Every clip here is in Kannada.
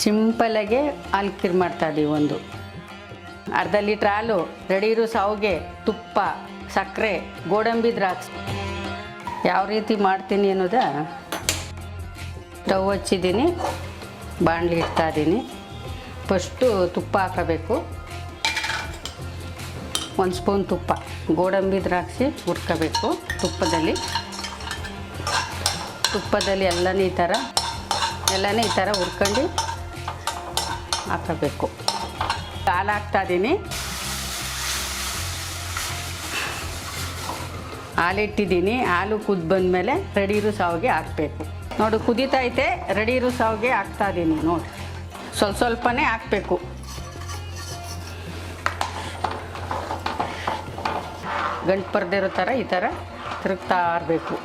ಸಿಂಪಲ್ಲಾಗೆ ಹಾಲು ಖೀರ್ ಮಾಡ್ತಾಯಿದ್ದೀವಿ. ಒಂದು ಅರ್ಧ ಲೀಟ್ರ್ ಹಾಲು, ರೆಡಿ ಇರೋ ಶಾವಿಗೆ, ತುಪ್ಪ, ಸಕ್ಕರೆ, ಗೋಡಂಬಿ, ದ್ರಾಕ್ಷಿ. ಯಾವ ರೀತಿ ಮಾಡ್ತೀನಿ ಅನ್ನೋದ ಸ್ಟವ್ ಹಚ್ಚಿದ್ದೀನಿ, ಬಾಣಲಿ ಇಡ್ತಾಯಿದ್ದೀನಿ. ಫಸ್ಟು ತುಪ್ಪ ಹಾಕಬೇಕು. 1 ಸ್ಪೂನ್ ತುಪ್ಪ, ಗೋಡಂಬಿ, ದ್ರಾಕ್ಷಿ ಹುರ್ಕೋಬೇಕು ತುಪ್ಪದಲ್ಲಿ ಎಲ್ಲನೇ ಈ ಥರ ಹುರ್ಕೊಂಡು ಹಾಕಬೇಕು. ಹಾಲು ಹಾಕ್ತಾಯಿದ್ದೀನಿ. ಹಾಲಿಟ್ಟಿದ್ದೀನಿ. ಹಾಲು ಕುದ್ದು ಬಂದಮೇಲೆ ರೆಡಿ ಇರೋ ಶಾವಿಗೆ ಹಾಕಬೇಕು. ನೋಡಿ ಕುದೀತೈತೆ. ರೆಡಿ ಇರೋ ಶಾವಿಗೆ ಹಾಕ್ತಾಯಿದ್ದೀನಿ. ನೋಡಿ ಸ್ವಲ್ಪನೇ ಹಾಕಬೇಕು. ಗಂಟು ಪರ್ದಿರೋ ಥರ ಈ ಥರ ತಿರುಗ್ತಾ ಇರಬೇಕು.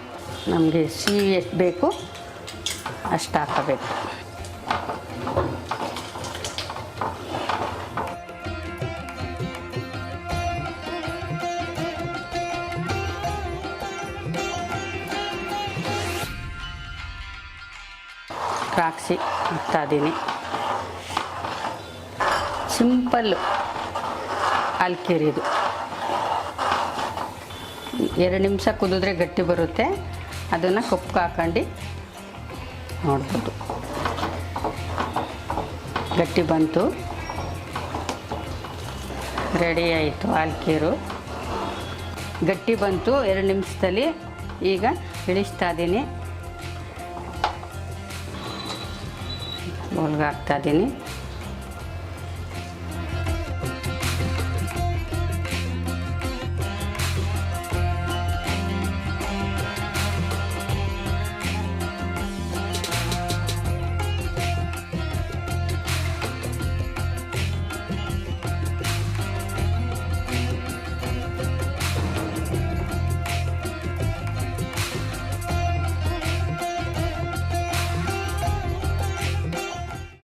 ನಮಗೆ ಸಿಹಿ ಎಷ್ಟು ಬೇಕು ಅಷ್ಟು ಹಾಕಬೇಕು. ದ್ರಾಕ್ಷಿ ಹಾಕ್ತಾಯಿದ್ದೀನಿ. ಸಿಂಪಲ್ಲು ಹಾಲು ಖೀರ್ ಇದು. 2 ನಿಮಿಷ ಕುದಿದ್ರೆ ಗಟ್ಟಿ ಬರುತ್ತೆ. ಅದನ್ನು ಕಪ್ಗೆ ಹಾಕೊಂಡು ನೋಡ್ಬೋದು. ಗಟ್ಟಿ ಬಂತು, ರೆಡಿ ಆಯಿತು ಹಾಲು ಖೀರು. ಗಟ್ಟಿ ಬಂತು 2 ನಿಮಿಷದಲ್ಲಿ. ಈಗ ಇಳಿಸ್ತಾ ಇದ್ದೀನಿ, ಬೌಲ್ಗೆ ಹಾಕ್ತಾಯಿದ್ದೀನಿ.